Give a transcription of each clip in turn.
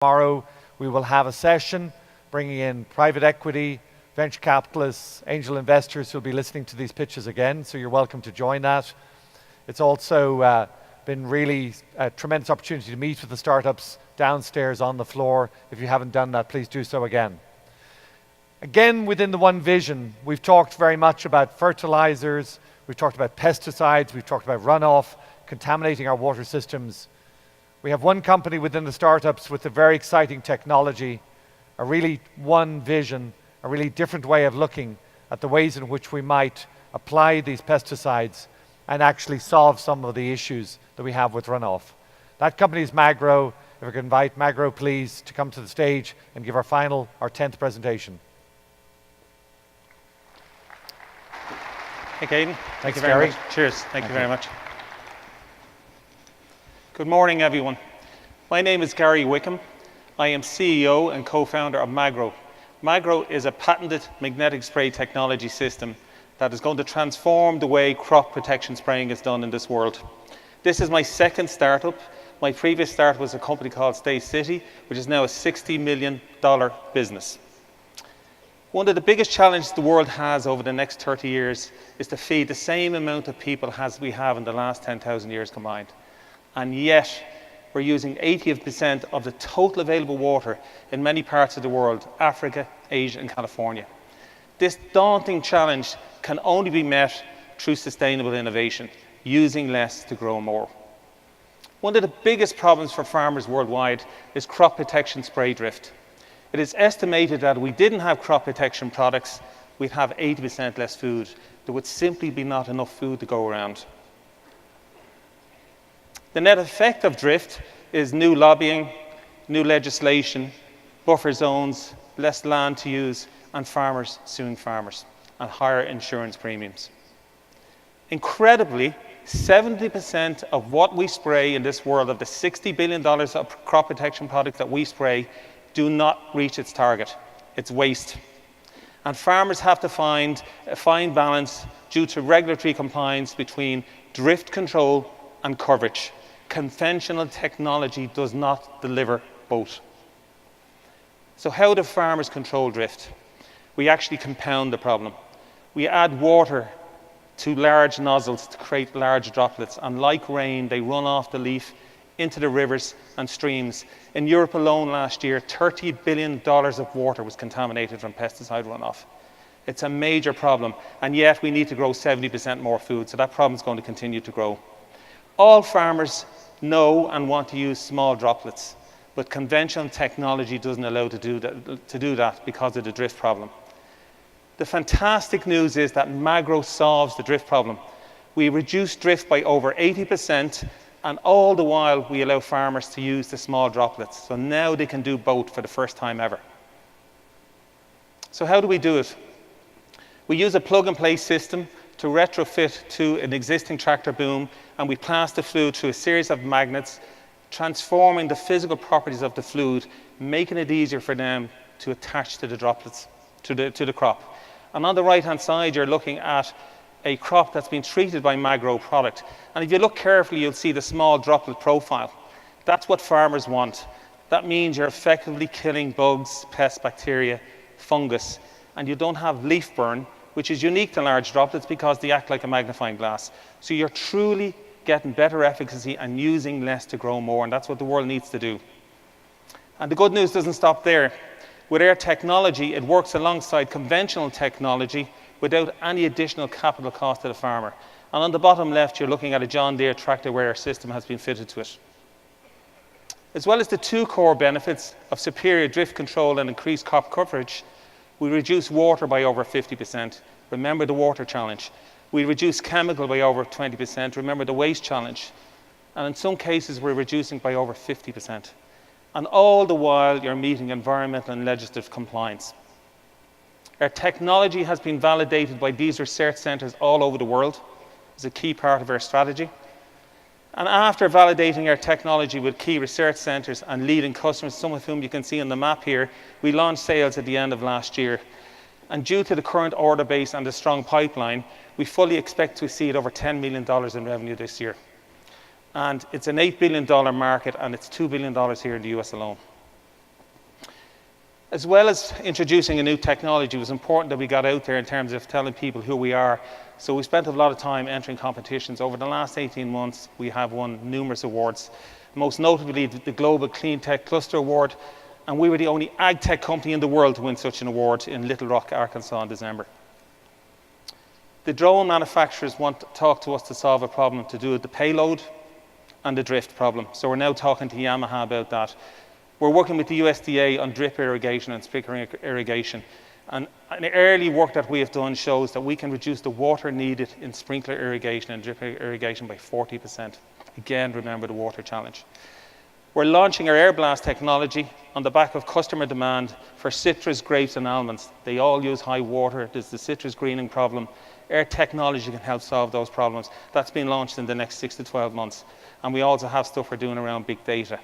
Tomorrow we will have a session bringing in private equity, venture capitalists, angel investors who will be listening to these pitches again, so you're welcome to join that. It's also been really a tremendous opportunity to meet with the startups downstairs on the floor. If you haven't done that, please do so again. Again, within the one vision, we've talked very much about fertilizers, we've talked about pesticides, we've talked about runoff, contaminating our water systems. We have one company within the startups with a very exciting technology, a really one vision, a really different way of looking at the ways in which we might apply these pesticides and actually solve some of the issues that we have with runoff. That company is MagGrow. If I could invite MagGrow, please, to come to the stage and give our 10th presentation. Hey, Caden. Thank you very much. Cheers. Thank you very much. Good morning, everyone. My name is Gary Wickham. I am CEO and co-founder of MagGrow. MagGrow is a patented magnetic spray technology system that is going to transform the way crop protection spraying is done in this world. This is my second startup. My previous start was a company called Stay City, which is now a $60 million business. One of the biggest challenges the world has over the next 30 years is to feed the same amount of people as we have in the last 10,000 years combined. And yet, we're using 80% of the total available water in many parts of the world, Africa, Asia, and California. This daunting challenge can only be met through sustainable innovation, using less to grow more. One of the biggest problems for farmers worldwide is crop protection spray drift. It is estimated that if we didn't have crop protection products, we'd have 80% less food. There would simply be not enough food to go around. The net effect of drift is new lobbying, new legislation, buffer zones, less land to use, and farmers suing farmers, and higher insurance premiums. Incredibly, 70% of what we spray in this world, of the $60 billion of crop protection products that we spray, do not reach its target. It's waste. And farmers have to find a fine balance due to regulatory compliance between drift control and coverage. Conventional technology does not deliver both. So how do farmers control drift? We actually compound the problem. We add water to large nozzles to create large droplets, and like rain, they run off the leaf into the rivers and streams. In Europe alone last year, $30 billion of water was contaminated from pesticide runoff. It's a major problem, and yet we need to grow 70% more food, so that problem is going to continue to grow. All farmers know and want to use small droplets, but conventional technology doesn't allow to do that because of the drift problem. The fantastic news is that MagGrow solves the drift problem. We reduce drift by over 80%, and all the while we allow farmers to use the small droplets. So now they can do both for the first time ever. So how do we do it? We use a plug-and-play system to retrofit to an existing tractor boom, and we pass the fluid through a series of magnets, transforming the physical properties of the fluid, making it easier for them to attach to the droplets, to the crop. And on the right-hand side, you're looking at a crop that's been treated by MagGrow product. And if you look carefully, you'll see the small droplet profile. That's what farmers want. That means you're effectively killing bugs, pests, bacteria, fungus, and you don't have leaf burn, which is unique to large droplets because they act like a magnifying glass. So you're truly getting better efficacy and using less to grow more, and that's what the world needs to do. And the good news doesn't stop there. With our technology, it works alongside conventional technology without any additional capital cost to the farmer. And on the bottom left, you're looking at a John Deere tractor where our system has been fitted to it. As well as the two core benefits of superior drift control and increased crop coverage, we reduce water by over 50%. Remember the water challenge. We reduce chemical by over 20%. Remember the waste challenge. And in some cases, we're reducing by over 50%. And all the while, you're meeting environmental and legislative compliance. Our technology has been validated by these research centres all over the world. It's a key part of our strategy. And after validating our technology with key research centres and leading customers, some of whom you can see on the map here, we launched sales at the end of last year. And due to the current order base and the strong pipeline, we fully expect to exceed over $10 million in revenue this year. And it's an $8 billion market, and it's $2 billion here in the US alone. As well as introducing a new technology, it was important that we got out there in terms of telling people who we are. So we spent a lot of time entering competitions. Over the last 18 months, we have won numerous awards, most notably the Global Clean Tech Cluster Award, and we were the only ag tech company in the world to win such an award in Little Rock, Arkansas in December. The drone manufacturers want to talk to us to solve a problem to do with the payload and the drift problem. So we're now talking to Yamaha about that. We're working with the USDA on drip irrigation and sprinkler irrigation. And an early work that we have done shows that we can reduce the water needed in sprinkler irrigation and drip irrigation by 40%. Again, remember the water challenge. We're launching our air blast technology on the back of customer demand for citrus, grapes and almonds. They all use high water. There's the citrus greening problem. Air technology can help solve those problems. That's been launched in the next 6 to 12 months. And we also have stuff we're doing around big data.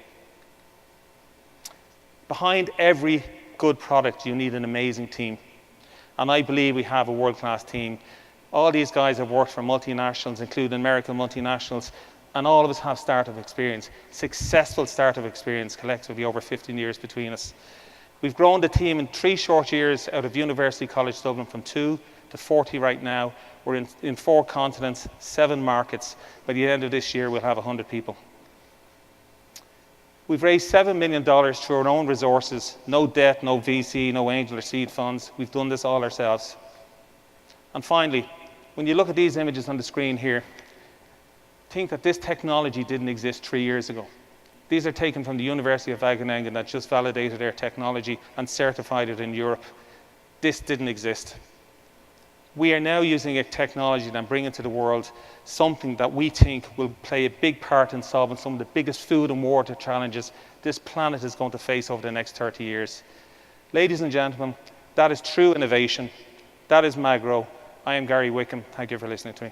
Behind every good product, you need an amazing team. And I believe we have a world-class team. All these guys have worked for multinationals, including American multinationals, and all of us have startup experience, successful startup experience, collectively over 15 years between us. We've grown the team in 3 short years out of University College Dublin from 2 to 40 right now. We're in 4 continents, 7 markets. By the end of this year, we'll have 100 people. We've raised $7 million through our own resources, no debt, no VC, no angel or seed funds. We've done this all ourselves. And finally, when you look at these images on the screen here, think that this technology didn't exist 3 years ago. These are taken from the University of Wageningen that just validated their technology and certified it in Europe. This didn't exist. We are now using a technology and bringing to the world something that we think will play a big part in solving some of the biggest food and water challenges this planet is going to face over the next 30 years. Ladies and gentlemen, that is true innovation. That is MagGrow. I am Gary Wickham. Thank you for listening to me.